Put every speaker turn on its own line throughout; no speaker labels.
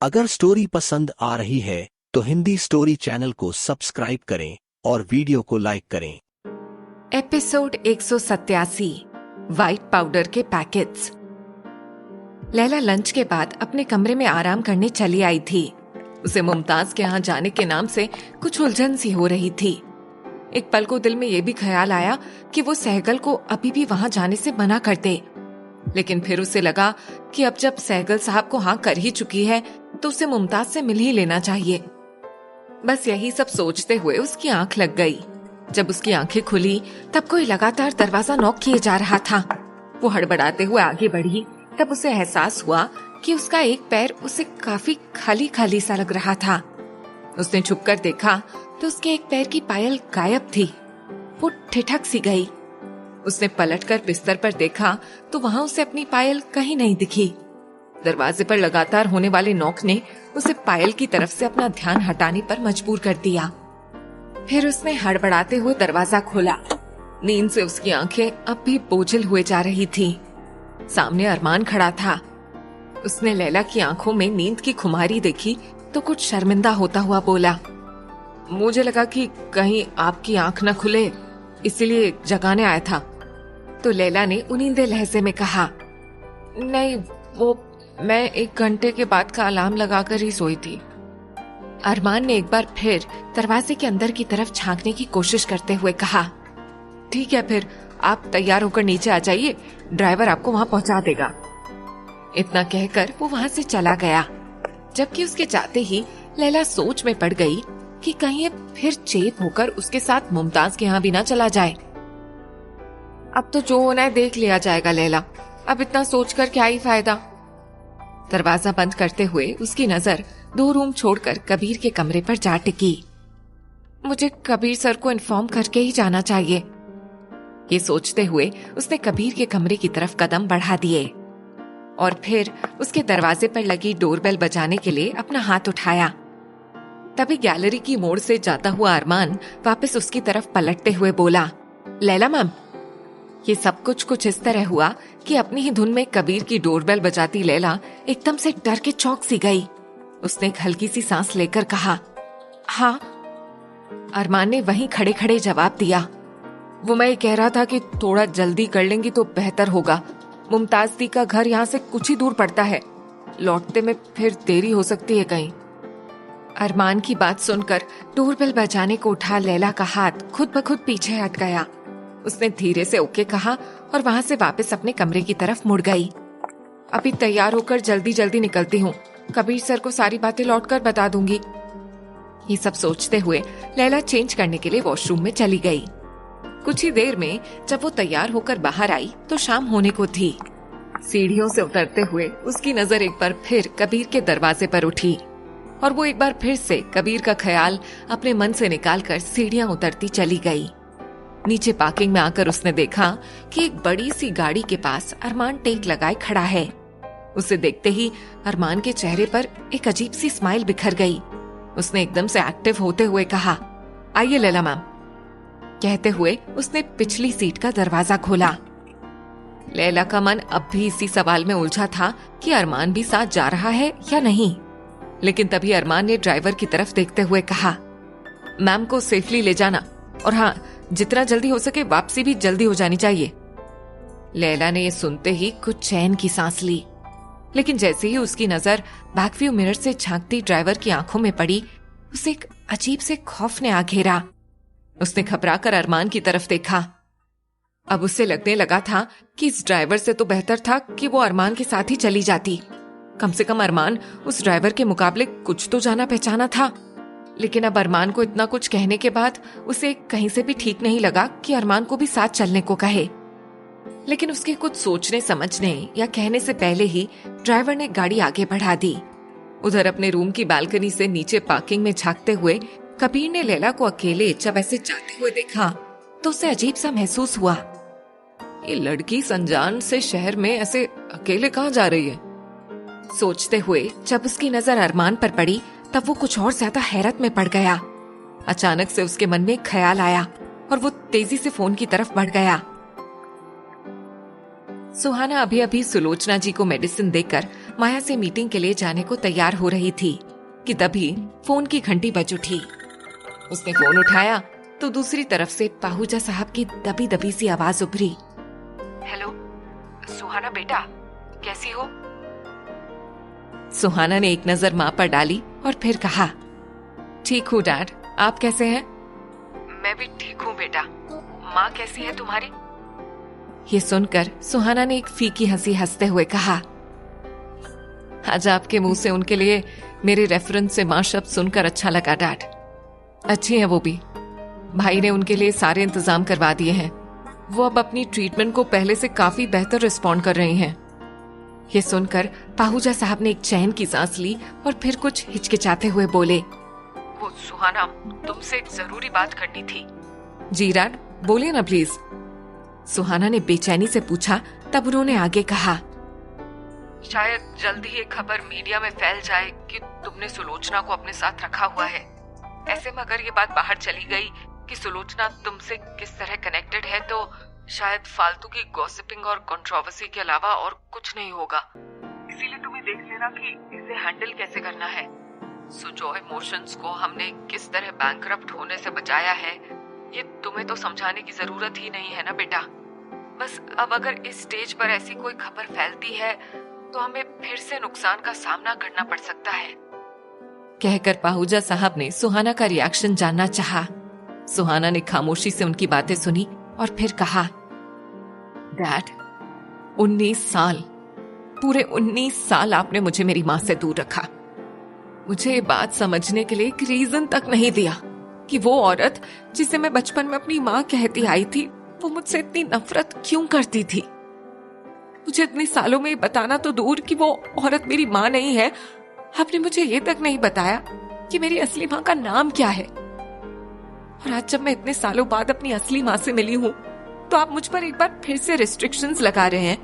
अगर स्टोरी पसंद आ रही है तो हिंदी स्टोरी चैनल को सब्सक्राइब करें और वीडियो को लाइक करें।
एपिसोड 187 व्हाइट पाउडर के पैकेट्स। लैला लंच के बाद अपने कमरे में आराम करने चली आई थी। उसे मुमताज के यहाँ जाने के नाम से कुछ उलझन सी हो रही थी। एक पल को दिल में ये भी ख्याल आया कि वो सहगल को अभी भी वहाँ जाने से मना कर दे, लेकिन फिर उसे लगा कि अब जब सहगल साहब को हाँ कर ही चुकी है तो उसे मुमताज से मिल ही लेना चाहिए। बस यही सब सोचते हुए उसकी आंख लग गई। जब उसकी आंखें खुली तब कोई लगातार दरवाजा नॉक किए जा रहा था। वो हड़बड़ाते हुए आगे बढ़ी, तब उसे एहसास हुआ कि उसका एक पैर उसे काफी खाली खाली सा लग रहा था। उसने छुपकर देखा तो उसके एक पैर की पायल गायब थी। वो ठिठक सी गई। उसने पलटकर बिस्तर पर देखा तो वहाँ उसे अपनी पायल कहीं नहीं दिखी। दरवाजे पर लगातार होने वाले नॉक ने उसे पायल की तरफ से अपना ध्यान हटाने पर मजबूर कर दिया। फिर उसने हड़बड़ाते हुए दरवाजा खोला। नींद से उसकी आंखें अब भी बोझिल हुए जा रही थी। सामने अरमान खड़ा था। उसने लैला की आंखों में नींद की खुमारी देखी तो कुछ शर्मिंदा होता हुआ बोला, मुझे लगा कि कहीं आपकी आंख न खुले, इसीलिए जगाने आया था। तो लैला ने उन्नींदे लहजे में कहा, नहीं, वो मैं 1 घंटे के बाद का अलार्म लगाकर ही सोई थी। अरमान ने एक बार फिर दरवाजे के अंदर की तरफ झांकने की कोशिश करते हुए कहा, ठीक है, फिर आप तैयार होकर नीचे आ जाइए, ड्राइवर आपको वहां पहुंचा देगा। इतना कहकर वो वहां से चला गया, जबकि उसके जाते ही लैला सोच में पड़ गई कि कहीं ये फिर चेत होकर उसके साथ मुमताज के यहाँ भी ना चला जाए। अब तो जो होना है देख लिया जाएगा लैला, अब इतना सोचकर क्या ही फायदा। दरवाजा बंद करते हुए उसकी नजर 2 रूम छोड़कर कबीर के कमरे पर जा टिकी। मुझे कबीर सर को इन्फॉर्म करके ही जाना चाहिए। ये सोचते हुए उसने कबीर के कमरे की तरफ कदम बढ़ा दिए और फिर उसके दरवाजे पर लगी डोरबेल बजाने के लिए अपना हाथ उठाया। तभी गैलरी की मोड़ से जाता हुआ अरमान वापस उसकी तरफ पलटते हुए बोला, लैला मैम। ये सब कुछ इस तरह हुआ कि अपनी ही धुन में कबीर की डोरबेल बजाती लैला एकदम से डर के चौंक सी गई। उसने एक हल्की सी सांस लेकर कहा, हाँ। अरमान ने वहीं खड़े खड़े जवाब दिया, वो मैं कह रहा था कि थोड़ा जल्दी कर लेंगी तो बेहतर होगा। मुमताज दी का घर यहाँ से कुछ ही दूर पड़ता है, लौटते में फिर देरी हो सकती है कहीं। अरमान की बात सुनकर डोरबेल बजाने को उठा लैला का हाथ खुद ब खुद पीछे हट गया। उसने धीरे से ओके कहा और वहां से वापस अपने कमरे की तरफ मुड़ गई। अभी तैयार होकर जल्दी जल्दी निकलती हूँ, कबीर सर को सारी बातें लौटकर बता दूंगी। ये सब सोचते हुए लैला चेंज करने के लिए वॉशरूम में चली गई। कुछ ही देर में जब वो तैयार होकर बाहर आई तो शाम होने को थी। सीढ़ियों से उतरते हुए उसकी नजर एक बार फिर कबीर के दरवाजे पर उठी और वो एक बार फिर से कबीर का ख्याल अपने मन से निकालकर सीढ़ियां उतरती चली गई। नीचे पार्किंग में आकर उसने देखा कि एक बड़ी सी गाड़ी के पास अरमान टेक लगाए खड़ा है। उसे देखते ही अरमान के चेहरे पर एक अजीब सी स्माइल बिखर गई। उसने एकदम से एक्टिव होते हुए कहा, आइए लैला मैम। कहते हुए उसने पिछली सीट का दरवाजा खोला। लैला का मन अब भी इसी सवाल में उलझा था कि अरमान भी साथ जा रहा है या नहीं, लेकिन तभी अरमान ने ड्राइवर की तरफ देखते हुए कहा, मैम को सेफली ले जाना, और हाँ, जितना जल्दी हो सके वापसी भी जल्दी हो जानी चाहिए। लैला ने ये सुनते ही कुछ चैन की सांस ली, लेकिन जैसे ही उसकी नजर बैकव्यू मिरर से झांकती ड्राइवर की आंखों में पड़ी, उसे एक अजीब से खौफ ने आ घेरा। उसने घबराकर अरमान की तरफ देखा। अब उसे लगने लगा था कि इस ड्राइवर से तो बेहतर था कि वो अरमान के साथ ही चली जाती। कम से कम अरमान उस ड्राइवर के मुकाबले कुछ तो जाना पहचाना था। लेकिन अब अरमान को इतना कुछ कहने के बाद उसे कहीं से भी ठीक नहीं लगा कि अरमान को भी साथ चलने को कहे। लेकिन उसके कुछ सोचने समझने या कहने से पहले ही ड्राइवर ने गाड़ी आगे बढ़ा दी। उधर अपने रूम की बालकनी से नीचे पार्किंग में झांकते हुए कबीर ने लैला को अकेले जब ऐसे जाते हुए देखा तो उसे अजीब सा महसूस हुआ। ये लड़की संजान से शहर में ऐसे अकेले कहाँ जा रही है? सोचते हुए जब उसकी नजर अरमान पर पड़ी तब वो कुछ और ज्यादा हैरत में पड़ गया। अचानक से उसके मन में एक ख्याल आया और वो तेजी से फोन की तरफ बढ़ गया। सुहाना अभी अभी सुलोचना जी को मेडिसिन देकर माया से मीटिंग के लिए जाने को तैयार हो रही थी कि तभी फोन की घंटी बज उठी। उसने फोन उठाया तो दूसरी तरफ से पाहूजा साहब की दबी दबी सी आवाज उभरी। हेलो सुहाना बेटा, कैसी हो? सुहाना ने एक नजर माँ पर डाली और फिर कहा, ठीक हूँ डैड, आप कैसे हैं? मैं भी ठीक हूँ बेटा, माँ कैसी है तुम्हारी? ये सुनकर सुहाना ने एक फीकी हंसी हंसते हुए कहा, आज आपके मुंह से उनके लिए मेरे रेफरेंस से माँ शब्द सुनकर अच्छा लगा डैड। अच्छी है वो भी, भाई ने उनके लिए सारे इंतजाम करवा दिए हैं। वो अब अपनी ट्रीटमेंट को पहले से काफी बेहतर रिस्पॉन्ड कर रही हैं। ये सुनकर पाहूजा साहब ने एक चैन की सांस ली और फिर कुछ हिचकिचाते हुए बोले, वो सुहाना, तुमसे एक जरूरी बात करनी थी। जी डैड, बोलिए ना प्लीज। सुहाना ने बेचैनी से पूछा। तब उन्होंने आगे कहा, शायद जल्दी ये खबर मीडिया में फैल जाए कि तुमने सुलोचना को अपने साथ रखा हुआ है। ऐसे में अगर ये बात बाहर चली गई कि सुलोचना तुमसे किस तरह कनेक्टेड है तो शायद फालतू की गॉसिपिंग और कंट्रोवर्सी के अलावा और कुछ नहीं होगा। इसीलिए तुम्हें देख लेना कि इसे हैंडल कैसे करना है। सुजॉय मोशंस को हमने किस तरह बैंकरप्ट होने से बचाया है, ये तुम्हें तो समझाने की जरूरत ही नहीं है ना बेटा। बस अब अगर इस स्टेज पर ऐसी कोई खबर फैलती है तो हमें फिर से नुकसान का सामना करना पड़ सकता है। कहकर पाहूजा साहब ने सुहाना का रिएक्शन जानना चाहा। सुहाना ने खामोशी से उनकी बातें सुनी और फिर कहा, डैड, 19 साल, पूरे 19 साल आपने मुझे मेरी माँ से दूर रखा। मुझे ये बात समझने के लिए एक रीजन तक नहीं दिया कि वो औरत जिसे मैं बचपन में अपनी माँ कहती आई थी, वो मुझसे इतनी नफरत क्यों करती थी। मुझे इतने सालों में बताना तो दूर कि वो औरत मेरी माँ नहीं है, आपने मुझे ये तक नहीं बताया कि मेरी असली माँ का नाम क्या है। और आज जब मैं इतने सालों बाद अपनी असली माँ से मिली हूँ तो आप मुझ पर एक बार फिर से रिस्ट्रिक्शंस लगा रहे हैं।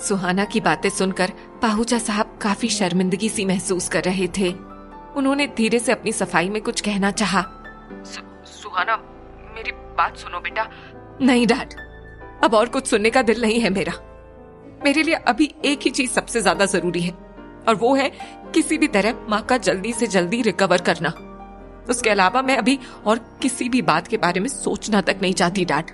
सुहाना की बातें सुनकर पाहूजा साहब काफी शर्मिंदगी सी महसूस कर रहे थे। उन्होंने धीरे से अपनी सफाई में कुछ कहना चाहा। सुहाना, मेरी बात सुनो बेटा। नहीं डैड, अब और कुछ सुनने का दिल नहीं है मेरा। मेरे लिए अभी एक ही चीज सबसे ज्यादा जरूरी है और वो है किसी भी तरह माँ का जल्दी से जल्दी रिकवर करना। उसके अलावा मैं अभी और किसी भी बात के बारे में सोचना तक नहीं चाहती डैड।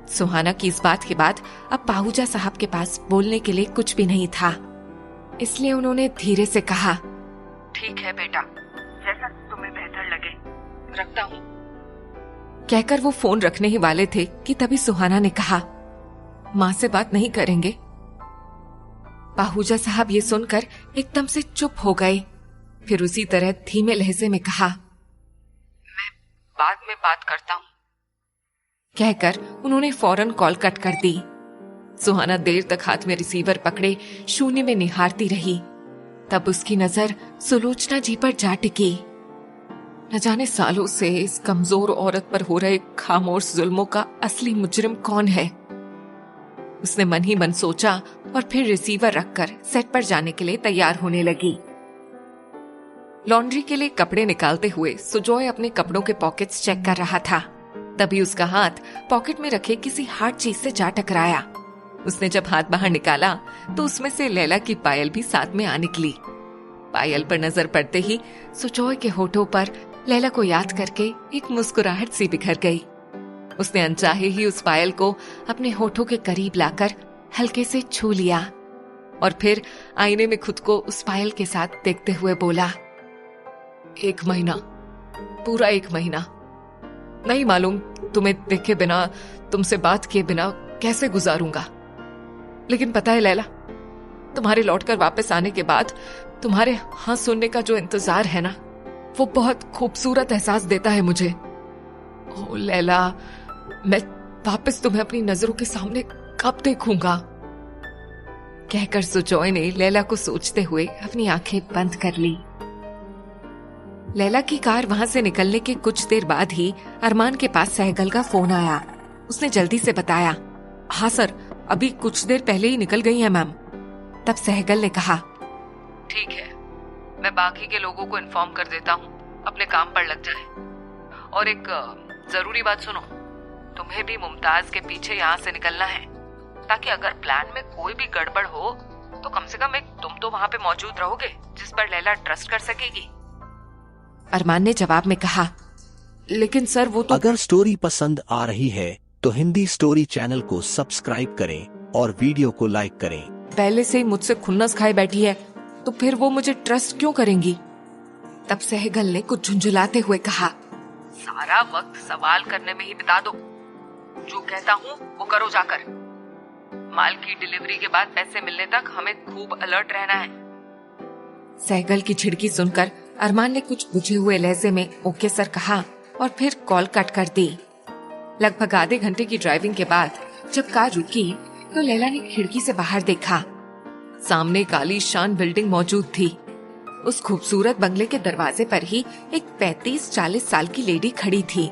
सुहाना की इस बात के बाद अब पाहूजा साहब के पास बोलने के लिए कुछ भी नहीं था, इसलिए उन्होंने धीरे से कहा, ठीक है बेटा, जैसा तुम्हें बेहतर लगे, रखता हूँ। कहकर वो फोन रखने ही वाले थे कि तभी सुहाना ने कहा, माँ से बात नहीं करेंगे? पाहूजा साहब ये सुनकर एकदम से चुप हो गए। फिर उसी तरह धीमे लहजे में कहा, मैं बाद में बात करता हूँ। कहकर उन्होंने फौरन कॉल कट कर दी। सुहाना देर तक हाथ में रिसीवर पकड़े शून्य में निहारती रही। तब उसकी नजर सुलोचना जी पर जा टिकी। न जाने सालों से इस कमजोर औरत पर हो रहे खामोश जुल्मों का असली मुजरिम कौन है। उसने मन ही मन सोचा और फिर रिसीवर रखकर सेट पर जाने के लिए तैयार होने लगी। लॉन्ड्री के लिए कपड़े निकालते हुए सुजॉय अपने कपड़ों के पॉकेट्स चेक कर रहा था। तभी उसका हाथ पॉकेट में रखे किसी हार्ड चीज से जा टकराया। उसने जब हाथ बाहर निकाला तो उसमें से लैला की पायल भी साथ में आ निकली। पायल पर नजर पड़ते ही सुजॉय के होठों पर लैला को याद करके एक मुस्कुराहट सी बिखर गई। उसने अनचाहे ही उस पायल को अपने होठों के करीब लाकर हल्के से छू लिया और फिर आईने में खुद को उस पायल के साथ देखते हुए बोला, 1 महीना, पूरा 1 महीना, नहीं मालूम तुम्हें देखे बिना, तुमसे बात किए बिना कैसे गुजारूंगा। लेकिन पता है लैला, तुम्हारे लौटकर वापस आने के बाद तुम्हारे हाँ सुनने का जो इंतजार है ना, वो बहुत खूबसूरत एहसास देता है मुझे। ओ लैला, मैं वापस तुम्हें अपनी नजरों के सामने कब देखूंगा। कहकर सुजॉय ने लैला को सोचते हुए अपनी आंखें बंद कर ली। लैला की कार वहां से निकलने के कुछ देर बाद ही अरमान के पास सहगल का फोन आया। उसने जल्दी से बताया, हाँ सर, अभी कुछ देर पहले ही निकल गई है मैम। तब सहगल ने कहा, ठीक है, मैं बाकी के लोगों को इन्फॉर्म कर देता हूँ, अपने काम पर लग जाए। और एक जरूरी बात सुनो, तुम्हें भी मुमताज के पीछे यहाँ से निकलना है। ताकि अगर प्लान में कोई भी गड़बड़ हो तो कम से कम एक तुम तो वहाँ पे मौजूद रहोगे जिस पर लैला ट्रस्ट कर सकेगी। अरमान ने जवाब में कहा, लेकिन सर वो तो।
अगर स्टोरी पसंद आ रही है तो हिंदी स्टोरी चैनल को सब्सक्राइब करें और वीडियो को लाइक करें।
पहले से ही मुझसे खुन्नस खाए बैठी है तो फिर वो मुझे ट्रस्ट क्यों करेंगी? तब सहगल ने कुछ झुंझुलाते हुए कहा, सारा वक्त सवाल करने में ही बिता दो। जो कहता हूँ वो करो जाकर। माल की डिलीवरी के बाद पैसे मिलने तक हमें खूब अलर्ट रहना है। सहगल की झिड़की सुनकर अरमान ने कुछ बुझे हुए लहजे में ओके सर कहा और फिर कॉल कट कर दी। लगभग आधे घंटे की ड्राइविंग के बाद जब कार रुकी तो लैला ने खिड़की से बाहर देखा। सामने काली शान बिल्डिंग मौजूद थी। उस खूबसूरत बंगले के दरवाजे पर ही एक 35-40 साल की लेडी खड़ी थी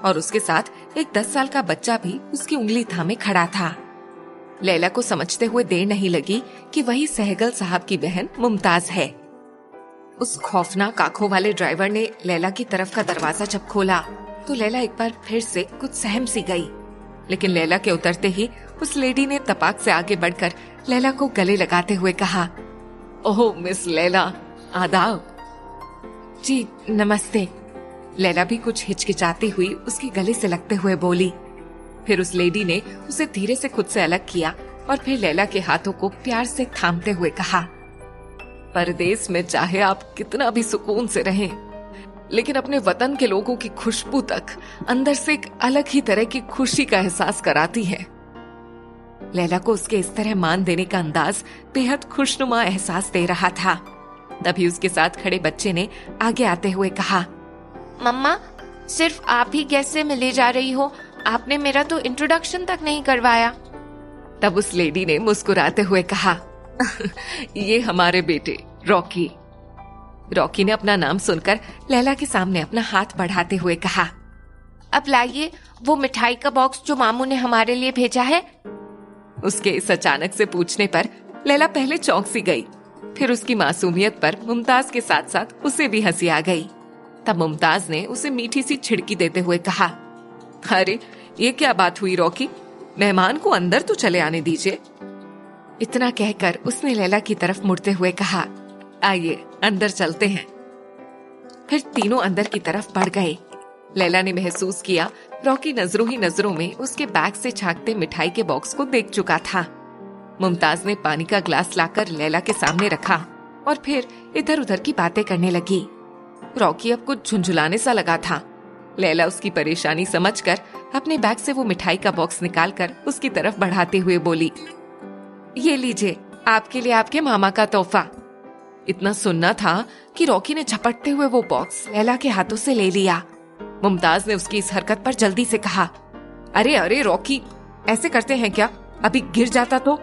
और उसके साथ एक 10 साल का बच्चा भी उसकी उंगली थामे खड़ा था। लैला को समझते हुए देर नहीं लगी कि वही सहगल साहब की बहन मुमताज है। उस खौफनाक आंखों वाले ड्राइवर ने लैला की तरफ का दरवाजा जब खोला तो लैला एक बार फिर से कुछ सहम सी गई, लेकिन लैला के उतरते ही उस लेडी ने तपाक से आगे बढ़कर लैला को गले लगाते हुए कहा, ओह मिस लैला, आदाब। जी नमस्ते। लैला भी कुछ हिचकिचाती हुई उसके गले से लगते हुए बोली। फिर उस लेडी ने उसे धीरे से खुद से अलग किया और फिर लैला के हाथों को प्यार से थामते हुए कहा, परदेश में चाहे आप कितना भी सुकून से रहें, लेकिन अपने वतन के लोगों की खुशबू तक अंदर से एक अलग ही तरह की खुशी का एहसास कराती है। लैला को उसके इस तरह मान देने का अंदाज बेहद खुशनुमा एहसास दे रहा था। तभी उसके साथ खड़े बच्चे ने आगे आते हुए कहा, मम्मा सिर्फ आप ही कैसे मिले जा रही हो? आपने मेरा तो इंट्रोडक्शन तक नहीं करवाया। तब उस लेडी ने मुस्कुराते हुए कहा, ये हमारे बेटे रॉकी। रॉकी ने अपना नाम सुनकर लैला के सामने अपना हाथ बढ़ाते हुए कहा, अब लाइए वो मिठाई का बॉक्स जो मामू ने हमारे लिए भेजा है। उसके इस अचानक से पूछने पर लैला पहले चौंक सी गई, फिर उसकी मासूमियत पर मुमताज के साथ साथ उसे भी हंसी आ गई। तब मुमताज ने उसे मीठी सी छिड़की देते हुए कहा, अरे ये क्या बात हुई रॉकी, मेहमान को अंदर तो चले आने दीजिए। इतना कहकर उसने लैला की तरफ मुड़ते हुए कहा, आइए अंदर चलते हैं। फिर तीनों अंदर की तरफ बढ़ गए। लैला ने महसूस किया रॉकी नजरों ही नजरों में उसके बैग से झांकते मिठाई के बॉक्स को देख चुका था। मुमताज ने पानी का ग्लास लाकर लैला के सामने रखा और फिर इधर उधर की बातें करने लगी। रॉकी अब कुछ झुंझुलाने सा लगा था। लैला उसकी परेशानी समझकर अपने बैग से वो मिठाई का बॉक्स निकालकर उसकी तरफ बढ़ाते हुए बोली, ये लीजिए आपके लिए आपके मामा का तोहफा। इतना सुनना था कि रॉकी ने झपटते हुए वो बॉक्स लैला के हाथों से ले लिया। मुमताज ने उसकी इस हरकत पर जल्दी से कहा, अरे अरे रॉकी, ऐसे करते हैं क्या? अभी गिर जाता तो।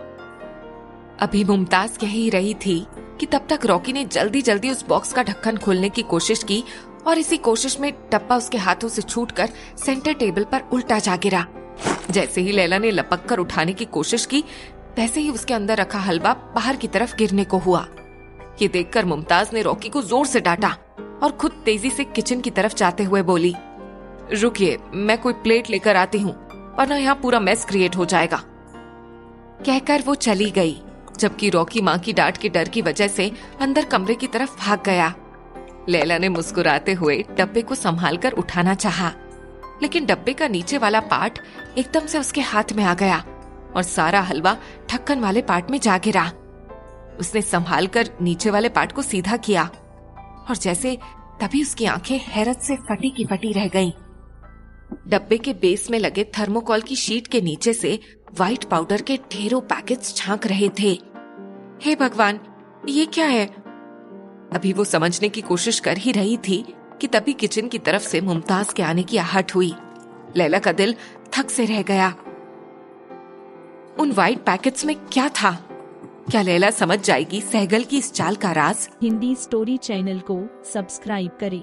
अभी मुमताज कह ही रही थी कि तब तक रॉकी ने जल्दी जल्दी उस बॉक्स का ढक्कन खोलने की कोशिश की और इसी कोशिश में डब्बा उसके हाथों से छूटकर सेंटर टेबल पर उल्टा जा गिरा। जैसे ही लैला ने लपक कर उठाने की कोशिश की, वैसे ही उसके अंदर रखा हलवा बाहर की तरफ गिरने को हुआ। ये देखकर मुमताज ने रॉकी को जोर से डांटा और खुद तेजी से किचन की तरफ जाते हुए बोली, रुकिए मैं कोई प्लेट लेकर आती हूँ, वरना यहाँ पूरा मेस क्रिएट हो जाएगा। कहकर वो चली गई, जबकि रॉकी माँ की डांट के डर की वजह से अंदर कमरे की तरफ भाग गया। लैला ने मुस्कुराते हुए डब्बे को संभाल कर उठाना चाहा, लेकिन डब्बे का नीचे वाला पार्ट एकदम से उसके हाथ में आ गया और सारा हलवा ढक्कन वाले पार्ट में जा गिरा। उसने संभाल कर नीचे वाले पार्ट को सीधा किया और जैसे तभी उसकी आंखें हैरत से फटी की फटी रह गईं। डब्बे के बेस में लगे थर्मोकॉल की शीट के नीचे से व्हाइट पाउडर के ढेरों पैकेट्स झांक रहे थे। हे भगवान, ये क्या है? अभी वो समझने की कोशिश कर ही रही थी कि तभी किचन की तरफ से मुमताज के आने की आहट हुई। लैला का दिल थक से रह गया। उन व्हाइट पैकेट्स में क्या था? क्या लैला समझ जाएगी सहगल की इस चाल का राज?
हिंदी स्टोरी चैनल को सब्सक्राइब करें।